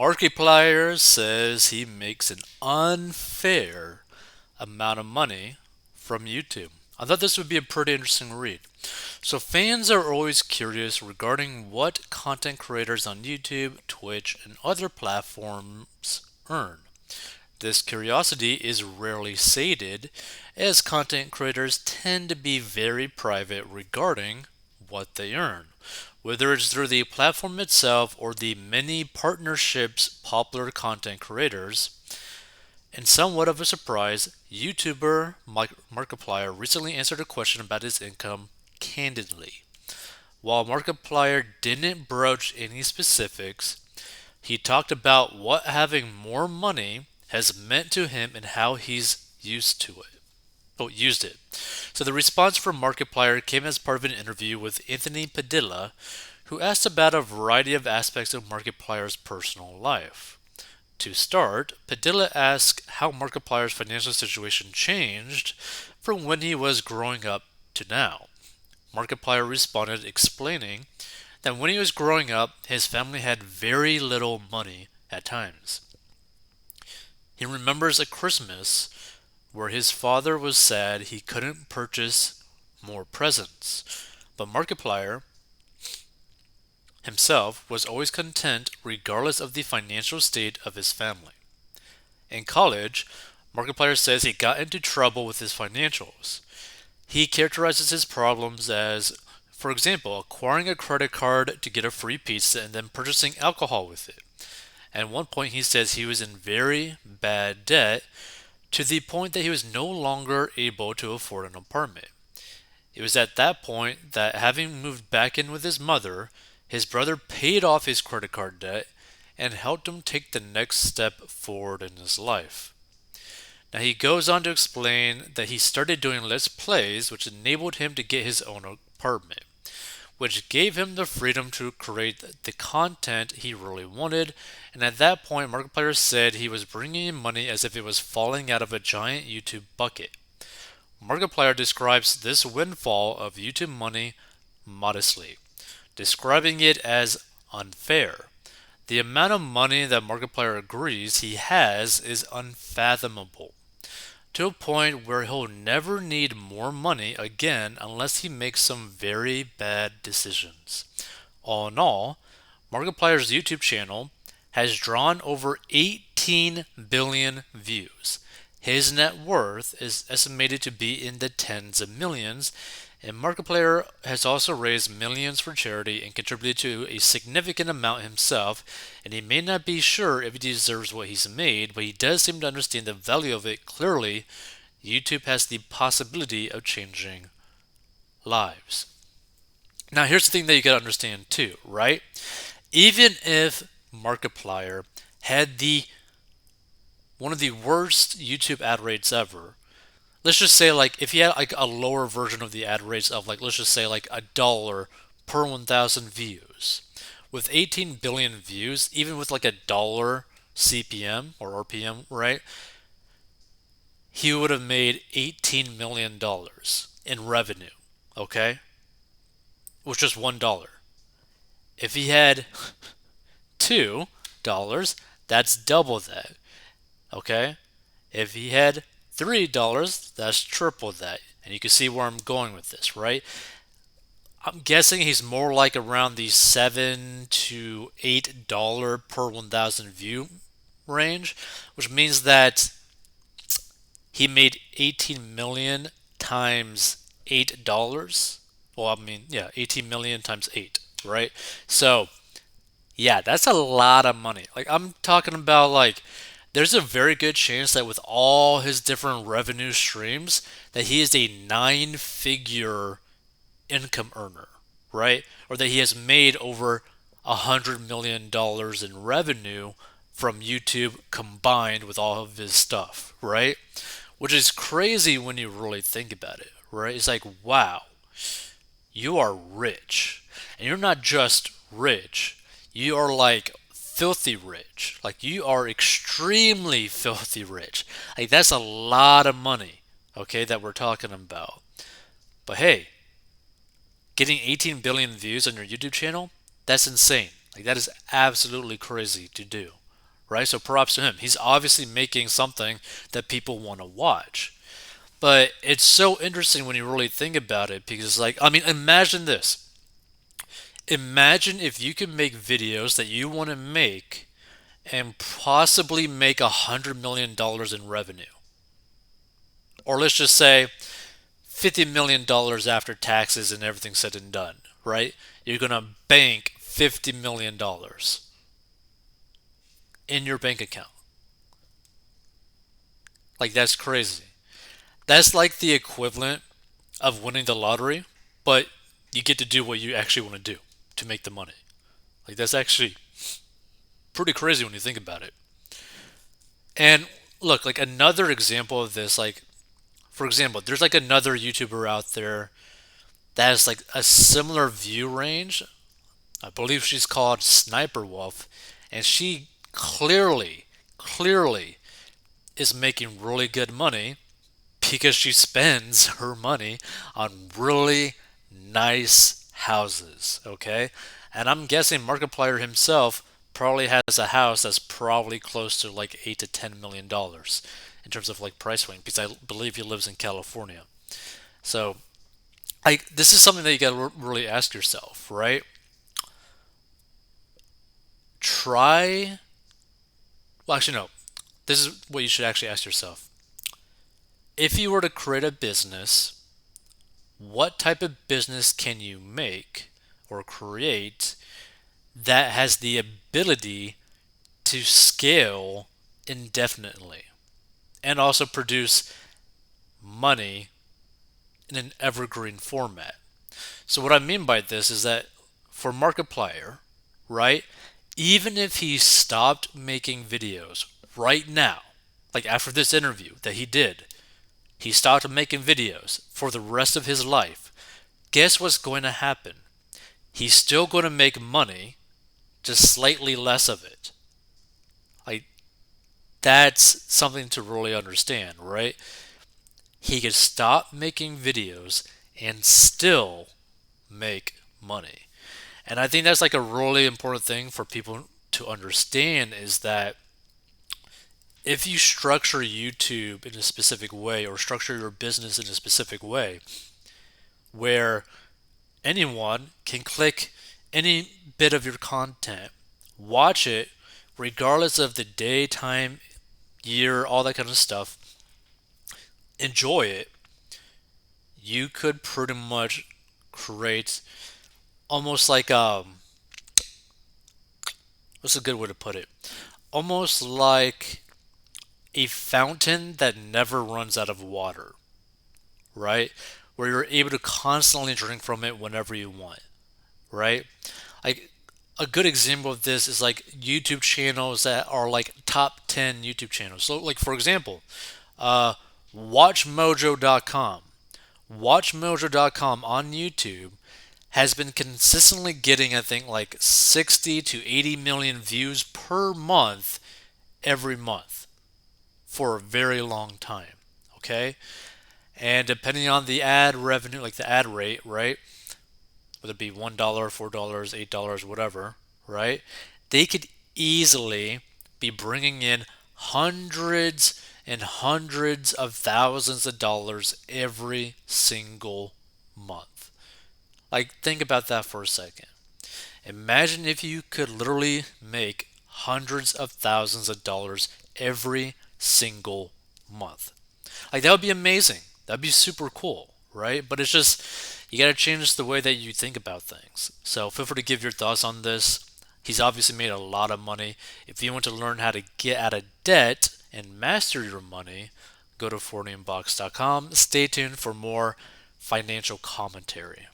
Markiplier says he makes an unfair amount of money from YouTube. I thought this would be a pretty interesting read. So, fans are always curious regarding what content creators on YouTube, Twitch, and other platforms earn. This curiosity is rarely sated, as content creators tend to be very private regarding what they earn, whether it's through the platform itself or the many partnerships popular content creators. In somewhat of a surprise, YouTuber Markiplier recently answered a question about his income candidly. While Markiplier didn't broach any specifics, he talked about what having more money has meant to him and how he's used to it. Oh, used it. So the response from Markiplier came as part of an interview with Anthony Padilla, who asked about a variety of aspects of Markiplier's personal life. To start, Padilla asked how Markiplier's financial situation changed from when he was growing up to now. Markiplier responded, explaining that when he was growing up, his family had very little money at times. He remembers a Christmas where his father was sad he couldn't purchase more presents, but Markiplier himself was always content regardless of the financial state of his family. In college, Markiplier says he got into trouble with his financials. He characterizes his problems as, for example, acquiring a credit card to get a free pizza and then purchasing alcohol with it. At one point, he says he was in very bad debt to the point that he was no longer able to afford an apartment. It was at that point that, having moved back in with his mother, his brother paid off his credit card debt and helped him take the next step forward in his life. Now, he goes on to explain that he started doing Let's Plays, which enabled him to get his own apartment, which gave him the freedom to create the content he really wanted. And at that point, Markiplier said he was bringing in money as if it was falling out of a giant YouTube bucket. Markiplier describes this windfall of YouTube money modestly, describing it as unfair. The amount of money that Markiplier agrees he has is unfathomable, to a point where he'll never need more money again unless he makes some very bad decisions. All in all, Markiplier's YouTube channel has drawn over 18 billion views. His net worth is estimated to be in the tens of millions, and Markiplier has also raised millions for charity and contributed to a significant amount himself, and he may not be sure if he deserves what he's made, but he does seem to understand the value of it clearly. YouTube has the possibility of changing lives. Now, here's the thing that you gotta understand too, right? Even if Markiplier had the one of the worst YouTube ad rates ever, let's just say like if you had like a lower version of the ad rates of like let's just say like $1 per 1,000 views, with 18 billion views, even with like $1 CPM or RPM, right? He would have made $18 million in revenue, okay? With just $1. If he had $2, that's double that, okay? If he had $3, that's triple that. And you can see where I'm going with this, right? I'm guessing he's more like around the $7 to $8 per 1,000 view range, which means that he made 18 million times $8. Well, I mean, yeah, 18 million times 8, right? So, yeah, that's a lot of money. Like, I'm talking about, like, there's a very good chance that with all his different revenue streams, that he is a nine-figure income earner, right? Or that he has made over $100 million in revenue from YouTube combined with all of his stuff, right? Which is crazy when you really think about it, right? It's like, wow, you are rich. And you're not just rich, you are like filthy rich. Like, you are extremely filthy rich. Like, that's a lot of money, okay, that we're talking about. But hey, getting 18 billion views on your YouTube channel, that's insane. Like, that is absolutely crazy to do, right? So props to him. He's obviously making something that people want to watch. But it's so interesting when you really think about it because, like, I mean, imagine this. Imagine if you can make videos that you want to make and possibly make $100 million in revenue. Or let's just say $50 million after taxes and everything said and done, right? You're going to bank $50 million in your bank account. Like, that's crazy. That's like the equivalent of winning the lottery, but you get to do what you actually want to do to make the money. Like, that's actually pretty crazy when you think about it. And look, like another example of this, like, for example, there's like another YouTuber out there that has like a similar view range. I believe she's called Sniper Wolf, and she clearly is making really good money because she spends her money on really nice houses, okay? And I'm guessing Markiplier himself probably has a house that's probably close to like $8 to $10 million in terms of like price range because I believe he lives in California. So, this is something that you got to really ask yourself, right? Try, well, actually, no. This is what you should actually ask yourself. If you were to create a business, what type of business can you make or create that has the ability to scale indefinitely and also produce money in an evergreen format? So, what I mean by this is that for Markiplier, right, even if he stopped making videos right now, like after this interview that he did, he stopped making videos for the rest of his life, guess what's going to happen? He's still going to make money, just slightly less of it. Like, that's something to really understand, right? He could stop making videos and still make money. And I think that's like a really important thing for people to understand is that if you structure YouTube in a specific way or structure your business in a specific way where anyone can click any bit of your content, watch it regardless of the day, time, year, all that kind of stuff, enjoy it, you could pretty much create almost like what's a good way to put it? Almost like a fountain that never runs out of water, right? Where you're able to constantly drink from it whenever you want, right? Like a good example of this is like YouTube channels that are like top 10 YouTube channels. So like for example, uh, WatchMojo.com. WatchMojo.com on YouTube has been consistently getting, I think, like 60 to 80 million views per month every month for a very long time. Okay? And depending on the ad revenue, like the ad rate, right? Whether it be $1, $4, $8, whatever, right? They could easily be bringing in hundreds and hundreds of thousands of dollars every single month. Like, think about that for a second. Imagine if you could literally make hundreds of thousands of dollars every single month. Like, that would be amazing. That'd be super cool, right? But it's just, you got to change the way that you think about things. So, feel free to give your thoughts on this. He's obviously made a lot of money. If you want to learn how to get out of debt and master your money, go to 40inbox.com. Stay tuned for more financial commentary.